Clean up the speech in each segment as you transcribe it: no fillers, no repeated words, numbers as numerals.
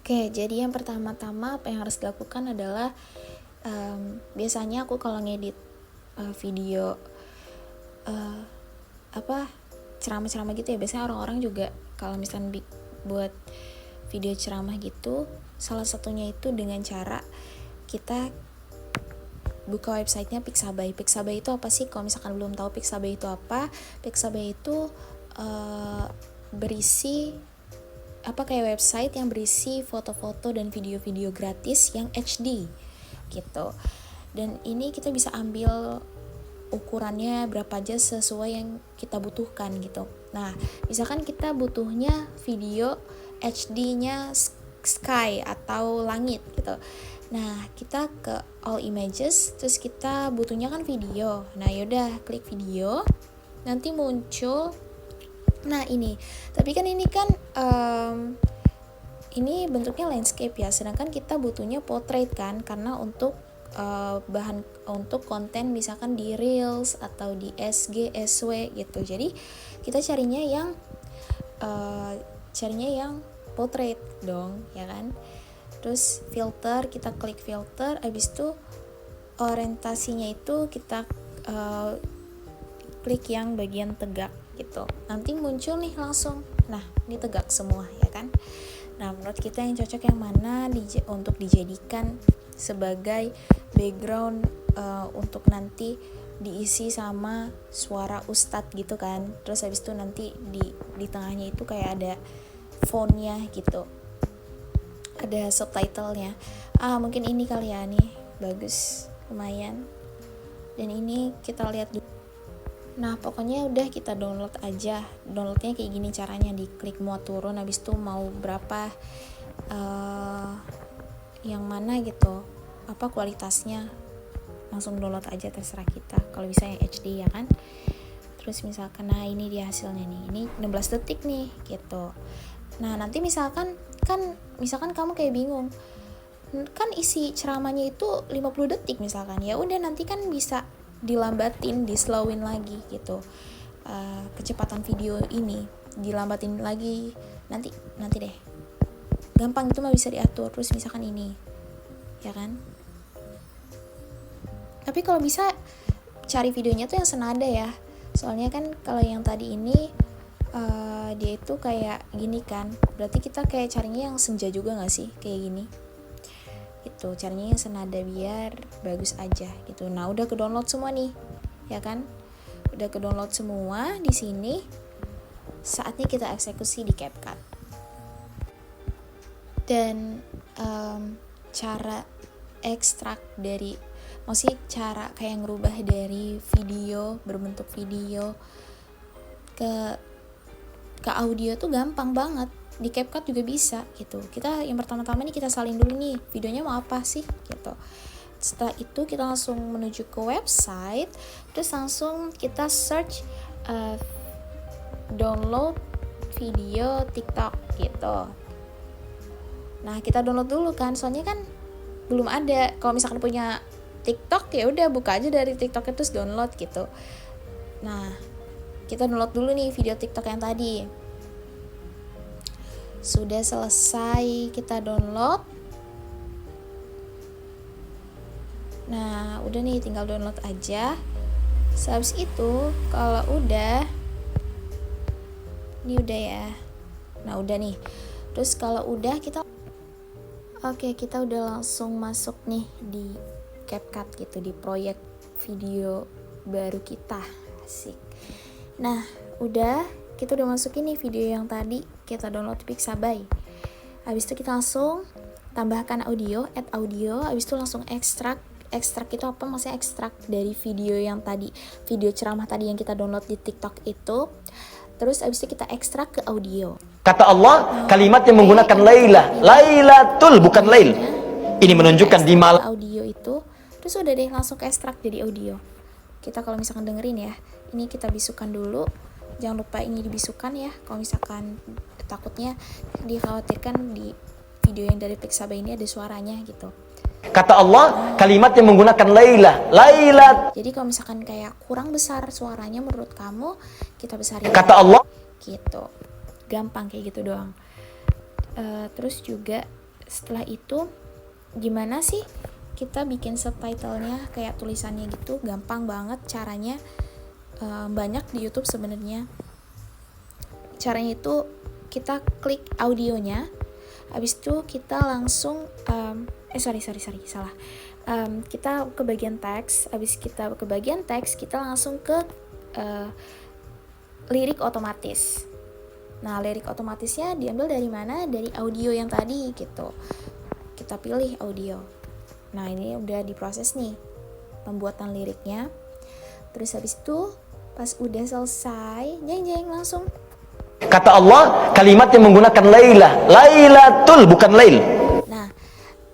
Oke, jadi yang pertama-tama apa yang harus dilakukan adalah biasanya aku kalau ngedit video uh, apa ceramah-ceramah gitu ya, biasanya orang-orang juga kalau misalnya buat video ceramah gitu, salah satunya itu dengan cara kita buka websitenya Pixabay. Pixabay itu apa sih? Kalau misalkan belum tahu Pixabay itu apa, Pixabay itu berisi kayak website yang berisi foto-foto dan video-video gratis yang HD gitu. Dan ini kita bisa ambil ukurannya berapa aja sesuai yang kita butuhkan gitu. Nah, misalkan kita butuhnya video HD-nya sky atau langit gitu. Nah, kita ke all images, terus kita butuhnya kan video. Nah, yaudah klik video, nanti muncul. Nah ini, tapi kan ini kan ini bentuknya landscape ya, sedangkan kita butuhnya portrait kan, karena untuk bahan untuk konten misalkan di reels atau di SG, SW gitu. Jadi kita carinya yang portrait dong, ya kan. Terus filter, kita klik filter, abis itu orientasinya itu kita klik yang bagian tegak gitu. Nanti muncul nih langsung, nah ini tegak semua ya kan. Nah menurut kita yang cocok yang mana untuk dijadikan sebagai background untuk nanti diisi sama suara ustadz gitu kan. Terus habis itu nanti di tengahnya itu kayak ada fontnya gitu, ada subtitlenya. Mungkin ini kali ya, nih bagus, lumayan. Dan ini kita lihat dulu. Nah pokoknya udah kita download aja. Downloadnya kayak gini caranya, diklik muat turun, habis itu mau berapa yang mana gitu, apa kualitasnya, langsung download aja, terserah kita. Kalau bisa yang HD ya kan. Terus misalkan nah ini dia hasilnya nih, ini 16 detik nih gitu. Nah nanti misalkan kamu kayak bingung kan isi ceramahnya itu 50 detik misalkan, ya udah nanti kan bisa dilambatin, dislowin lagi gitu, kecepatan video ini dilambatin lagi, nanti deh, gampang, itu mah bisa diatur. Terus misalkan ini ya kan, tapi kalau bisa cari videonya tuh yang senada ya, soalnya kan kalau yang tadi ini dia itu kayak gini kan, berarti kita kayak carinya yang senja juga nggak sih kayak gini gitu, caranya yang senada biar bagus aja gitu. Nah udah ke download semua nih ya kan, udah ke download semua. Di sini saatnya kita eksekusi di CapCut. Dan cara ekstrak dari, maksudnya cara kayak ngerubah dari video berbentuk video ke audio tuh gampang banget. Di CapCut juga bisa gitu. Kita yang pertama-tama nih kita salin dulu nih videonya mau apa sih gitu. Setelah itu kita langsung menuju ke website, terus langsung kita search download video TikTok gitu. Nah kita download dulu kan, soalnya kan belum ada. Kalau misalkan punya TikTok ya udah buka aja dari TikTok terus download gitu. Nah kita download dulu nih video TikTok yang tadi. Sudah selesai kita download. Nah udah nih tinggal download aja. Habis itu kalau udah, ini udah ya. Nah udah nih. Terus kalau udah kita udah langsung masuk nih di CapCut gitu, di proyek video baru kita. Asik. Nah udah, kita udah masukin nih video yang tadi kita download Pixabay. Habis itu kita langsung tambahkan audio, add audio. Habis itu langsung ekstrak itu apa, maksudnya ekstrak dari video yang tadi, video ceramah tadi yang kita download di TikTok itu. Terus habis itu kita ekstrak ke audio. Kata Allah, kalimat yang menggunakan lailatul bukan lail. Ini menunjukkan di malam audio itu. Terus udah deh langsung ke ekstrak jadi audio. Kita kalau misalkan dengerin ya, ini kita bisukan dulu. Jangan lupa ini dibisukan ya, kalau misalkan takutnya dikhawatirkan di video yang dari Pixabay ini ada suaranya gitu. Kata Allah, kalimat yang menggunakan lailat. Jadi kalau misalkan kayak kurang besar suaranya menurut kamu, kita besarin. Kata Allah gitu. Gampang kayak gitu doang. Terus juga setelah itu gimana sih kita bikin subtitlenya kayak tulisannya gitu? Gampang banget caranya. Banyak di YouTube sebenarnya. Caranya itu kita klik audionya, habis itu kita langsung salah. Kita ke bagian teks, habis kita ke bagian teks kita langsung ke lirik otomatis. Nah, lirik otomatisnya diambil dari mana? Dari audio yang tadi gitu. Kita pilih audio. Nah, ini udah diproses nih pembuatan liriknya. Terus habis itu pas udah selesai, jeng langsung. Kata Allah, kalimat yang menggunakan lailatul bukan lail. Nah,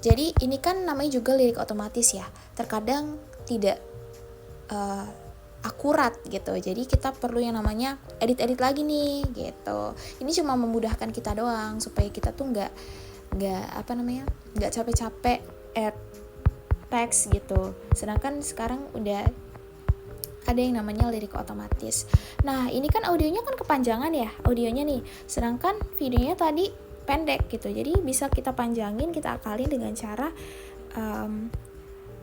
jadi ini kan namanya juga lirik otomatis ya. Terkadang tidak akurat gitu. Jadi kita perlu yang namanya edit lagi nih gitu. Ini cuma memudahkan kita doang supaya kita tuh nggak capek-capek teks gitu. Sedangkan sekarang udah ada yang namanya lirik otomatis. Nah, ini kan audionya kan kepanjangan ya, audionya nih. Sedangkan videonya tadi pendek gitu. Jadi bisa kita panjangin, kita akalin dengan cara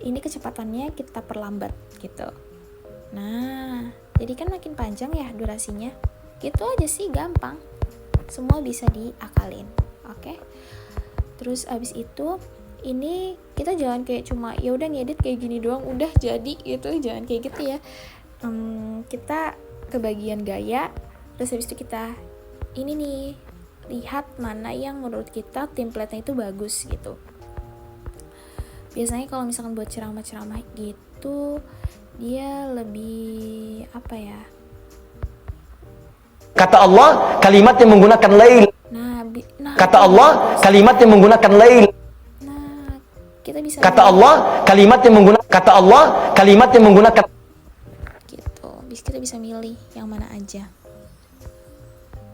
ini kecepatannya kita perlambat gitu. Nah, jadi kan makin panjang ya durasinya. Gitu aja sih, gampang. Semua bisa diakalin. Oke. Terus abis itu ini kita jangan kayak cuma ya udah ngedit kayak gini doang udah jadi gitu, jangan kayak gitu ya. Kita ke bagian gaya, terus habis itu kita ini nih lihat mana yang menurut kita template-nya itu bagus gitu. Biasanya kalau misalkan buat ceramah-ceramah gitu dia lebih apa ya? Kata Allah, kalimat yang menggunakan lail. Kata Allah, kalimat yang menggunakan lail. Kita bisa kata Allah, kalimat yang menggunakan gitu. Kita bisa milih yang mana aja.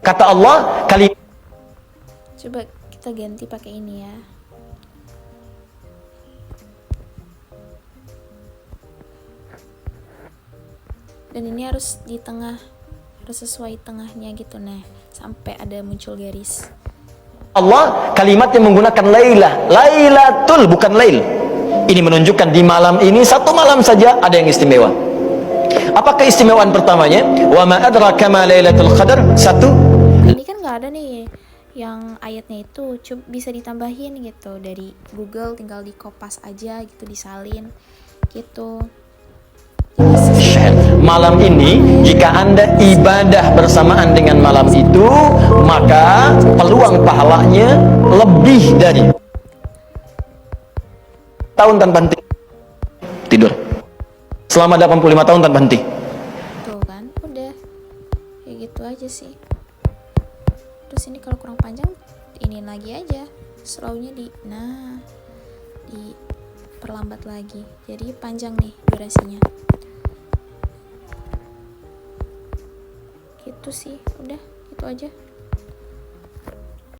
Kata Allah, coba kita ganti pakai ini ya. Dan ini harus di tengah, harus sesuai tengahnya gitu, nah sampai ada muncul garis. Allah, kalimat yang menggunakan lailatul bukan lail. Ini menunjukkan di malam ini, satu malam saja ada yang istimewa. Apa keistimewaan pertamanya? Wa ma adraka ma lailatul qadar. Satu, ini kan nggak ada nih yang ayatnya itu, coba bisa ditambahin gitu dari Google, tinggal dikopas aja gitu, disalin gitu. malam ini, jika Anda ibadah bersamaan dengan malam itu, maka peluang pahalanya lebih dari tahun tanpa henti tidur selama 85 tahun tanpa henti. Tuh kan, udah kayak gitu aja sih. Terus ini kalau kurang panjang, ini lagi aja slownya diperlambat lagi, jadi panjang nih durasinya. Gitu sih, udah itu aja.